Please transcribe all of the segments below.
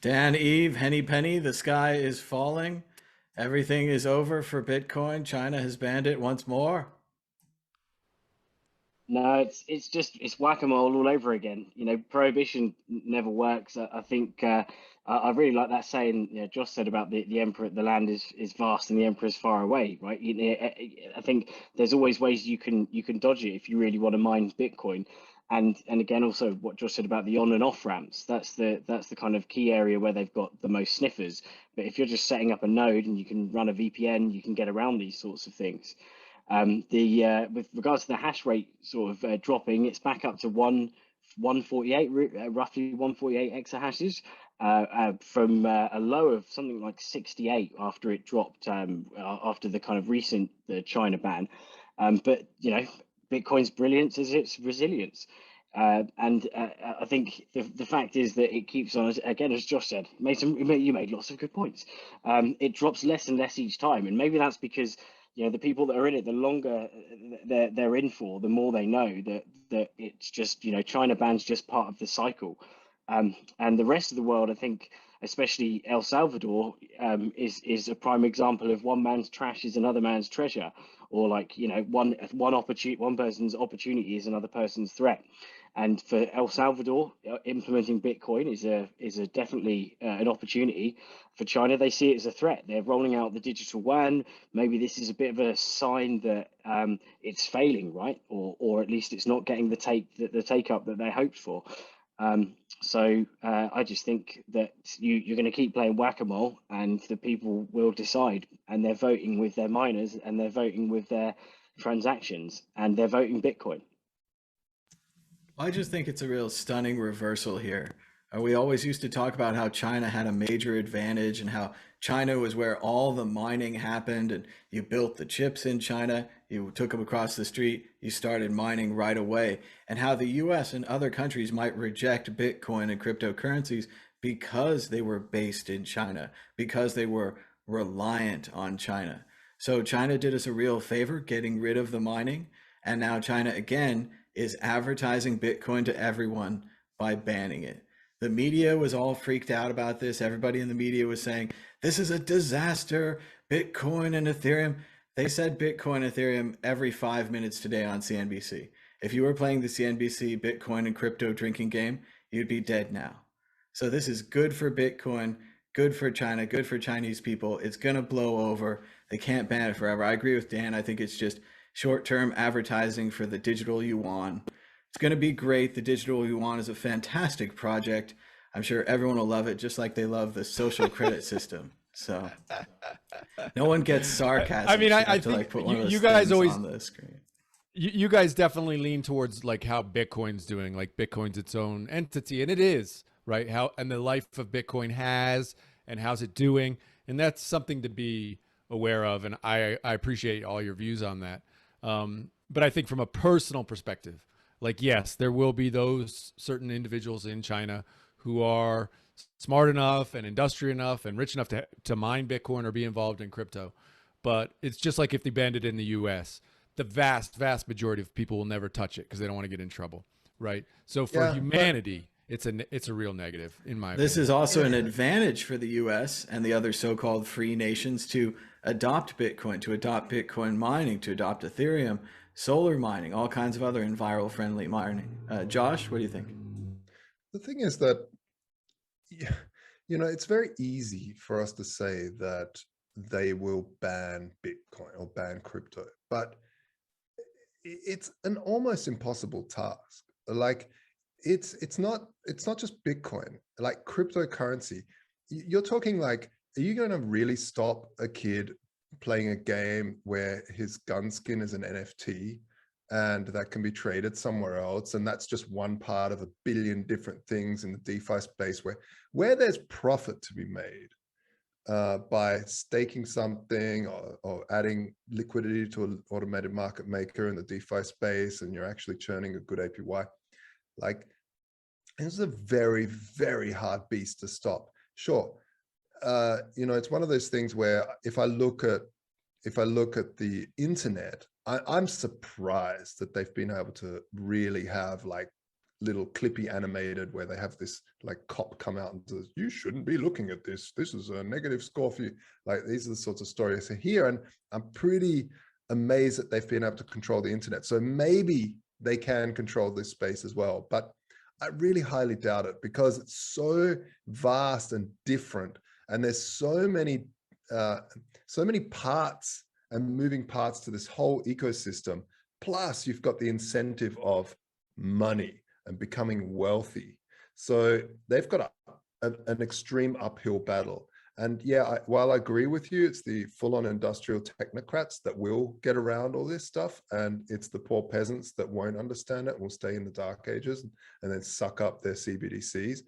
Dan, Eve, Henny Penny, the sky is falling. Everything is over for Bitcoin. China has banned it once more. No, it's whack-a-mole all over again. Prohibition never works. I think I really like that saying. Josh said about the emperor. The land is vast and the emperor is far away. Right? I think there's always ways you can dodge it if you really want to mine Bitcoin. And again, also what Josh said about the on and off ramps. That's the kind of key area where they've got the most sniffers. But if you're just setting up a node and you can run a VPN, you can get around these sorts of things. The With regards to the hash rate sort of dropping, it's back up to 148, roughly 148 exahashes, from a low of something like 68 after it dropped, after the kind of recent the China ban. But Bitcoin's brilliance is its resilience. And I think the fact is that it keeps on, again, as Josh said, you made lots of good points. It drops less and less each time, and maybe that's because the people that are in it, the longer they're in for, the more they know that it's just China ban's just part of the cycle. And the rest of the world, I think, especially El Salvador, is a prime example of one man's trash is another man's treasure, or like one person's opportunity is another person's threat. And for El Salvador, implementing Bitcoin is a definitely an opportunity. For China, they see it as a threat. They're rolling out the digital yuan. Maybe this is a bit of a sign that it's failing, right? Or at least it's not getting the take up that they hoped for. So I just think that you're going to keep playing whack-a-mole, and the people will decide, and they're voting with their miners, and they're voting with their transactions, and they're voting Bitcoin. I just think it's a real stunning reversal here. We always used to talk about how China had a major advantage and how China was where all the mining happened, and you built the chips in China, you took them across the street, you started mining right away, and how the US and other countries might reject Bitcoin and cryptocurrencies because they were based in China, because they were reliant on China. So China did us a real favor getting rid of the mining, and now China again is advertising Bitcoin to everyone by banning it. The media was all freaked out about this. Everybody in the media was saying, this is a disaster, Bitcoin and Ethereum. They said Bitcoin and Ethereum every 5 minutes today on CNBC. If you were playing the CNBC Bitcoin and crypto drinking game, you'd be dead now. So this is good for Bitcoin, good for China, good for Chinese people. It's going to blow over. They can't ban it forever. I agree with Dan. I think it's just short-term advertising for the digital yuan. It's going to be great. The digital yuan is a fantastic project. I'm sure everyone will love it, just like they love the social credit system. So no one gets I sarcasm. mean, So you I have to think like put one of you those guys things always on the screen. you guys definitely lean towards like how Bitcoin's doing, like Bitcoin's its own entity, and it is, right? How and the life of Bitcoin has, and how's it doing, and that's something to be aware of, and I appreciate all your views on that. But I think from a personal perspective, like yes, there will be those certain individuals in China who are smart enough and industrious enough and rich enough to mine Bitcoin or be involved in crypto. But it's just like if they banned it in the US, the vast majority of people will never touch it because they don't want to get in trouble, right? So for Yeah, but humanity, it's a real negative in my This opinion. is also yeah, an advantage for the US and the other so-called free nations to adopt Bitcoin, to adopt Bitcoin mining, to adopt Ethereum, solar mining, all kinds of other environmental friendly mining. Josh, what do you think? the thing is that yeah, it's very easy for us to say that they will ban Bitcoin or ban crypto, but it's an almost impossible task. Like it's not just Bitcoin, like cryptocurrency. You're talking like, are you going to really stop a kid playing a game where his gun skin is an NFT and that can be traded somewhere else? And that's just one part of a billion different things in the DeFi space where there's profit to be made by staking something or adding liquidity to an automated market maker in the DeFi space, and you're actually churning a good APY. Like, this is a very, very hard beast to stop. Sure, it's one of those things where if I look at the internet, I'm surprised that they've been able to really have like little clippy animated where they have this like cop come out and says, you shouldn't be looking at this. This is a negative score for you. Like these are the sorts of stories I hear. And I'm pretty amazed that they've been able to control the internet. So maybe they can control this space as well. But I really highly doubt it because it's so vast and different. And there's so many parts and moving parts to this whole ecosystem. Plus, you've got the incentive of money and becoming wealthy. So they've got an extreme uphill battle. And yeah, while I agree with you, it's the full-on industrial technocrats that will get around all this stuff, and it's the poor peasants that won't understand it and will stay in the dark ages and then suck up their CBDCs.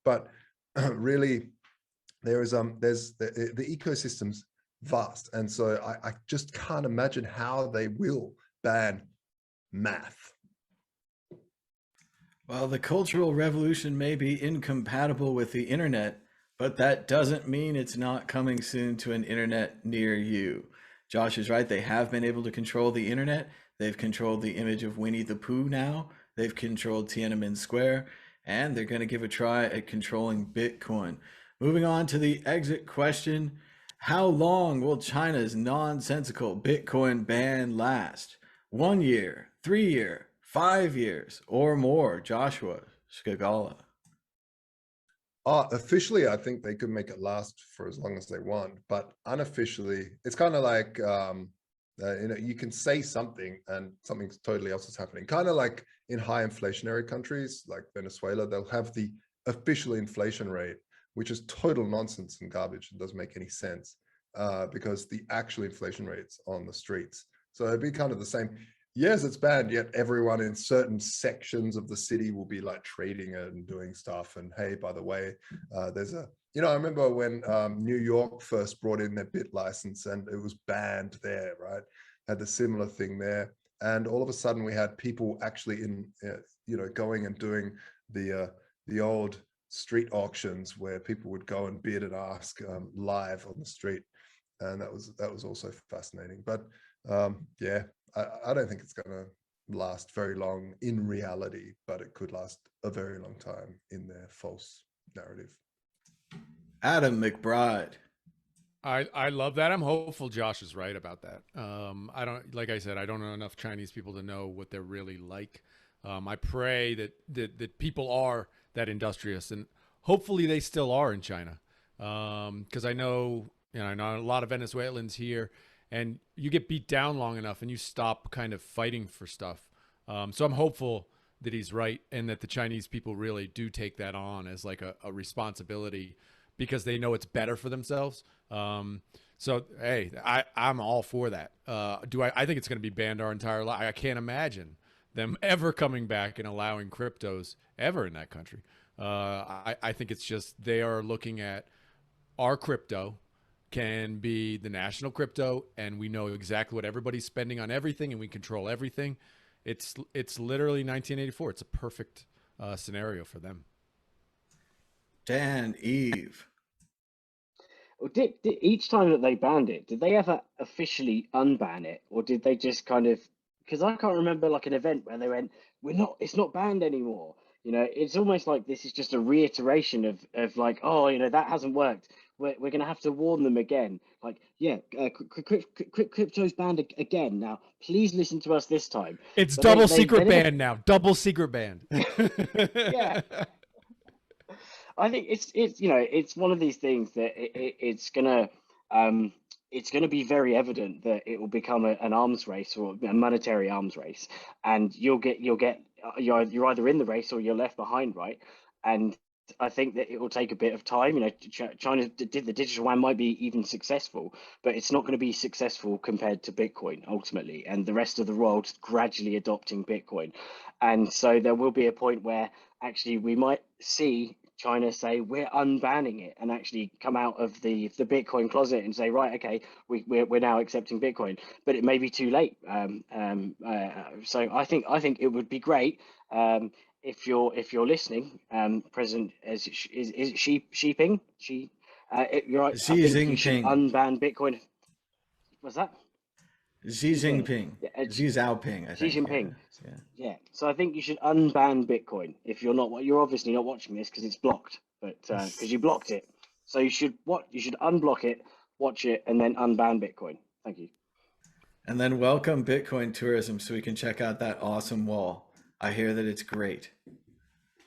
But really, there's the ecosystem's vast, and so I just can't imagine how they will ban math. Well, the Cultural Revolution may be incompatible with the internet, but that doesn't mean it's not coming soon to an internet near you. Josh is right. They have been able to control the internet. They've controlled the image of Winnie the Pooh now. They've controlled Tiananmen Square, and they're going to give a try at controlling Bitcoin. Moving on to the exit question. How long will China's nonsensical Bitcoin ban last? 1 year, 3 year, 5 years, or more? Joshua Skagala. Officially, I think they could make it last for as long as they want, but unofficially, it's kind of like you can say something and something totally else is happening. Kind of like in high inflationary countries like Venezuela, they'll have the official inflation rate, which is total nonsense and garbage. It doesn't make any sense because the actual inflation rate's on the streets. So it'd be kind of the same. Yes, it's banned, yet everyone in certain sections of the city will be like trading it and doing stuff. And hey, by the way, there's a, I remember when New York first brought in their bit license and it was banned there, right? Had the similar thing there. And all of a sudden we had people actually going and doing the old street auctions where people would go and bid and ask live on the street. And that was also fascinating. But yeah, I don't think it's going to last very long in reality, but it could last a very long time in their false narrative. Adam McBride. I love that. I'm hopeful Josh is right about that. I don't, like I said, I don't know enough Chinese people to know what they're really like. I pray that people are that industrious, and hopefully they still are in China. Because I know a lot of Venezuelans here, and you get beat down long enough and you stop kind of fighting for stuff. So I'm hopeful that he's right and that the Chinese people really do take that on as like a responsibility because they know it's better for themselves. So, hey, I'm all for that. I think it's going to be banned our entire life. I can't imagine them ever coming back and allowing cryptos ever in that country. I think it's just they are looking at our crypto can be the national crypto, and we know exactly what everybody's spending on everything, and we control everything. It's literally 1984. It's a perfect scenario for them. Dan, Eve. Did each time that they banned it, did they ever officially unban it, or did they just kind of? Because I can't remember like an event where they went, it's not banned anymore. It's almost like this is just a reiteration of like, oh, that hasn't worked. We're going to have to warn them again. Like, yeah, crypto's banned again. Now, please listen to us this time. It's but double secret banned now. Double secret banned. Yeah. I think it's one of these things that it's gonna be very evident that it will become an arms race or a monetary arms race, and you're either in the race or you're left behind, right? And I think that it will take a bit of time. China did the digital yuan might be even successful, but it's not going to be successful compared to Bitcoin ultimately, and the rest of the world gradually adopting Bitcoin. And so there will be a point where actually we might see China say we're unbanning it and actually come out of the Bitcoin closet and say, right, okay, we're now accepting Bitcoin, but it may be too late. So I think it would be great if you're listening, President is it Xi Jinping? You're right. Xi I think you should Jinping. unban Bitcoin. What's that? Xi Yeah, Jinping, yeah, Xi Jinping, I Xi think. Yeah, Jinping. yeah. Yeah, so I think you should unban Bitcoin if you're not. You're obviously not watching this because it's blocked, but because you blocked it, so you should unblock it, watch it, and then unban Bitcoin. Thank you. And then welcome Bitcoin tourism so we can check out that awesome wall. I hear that it's great.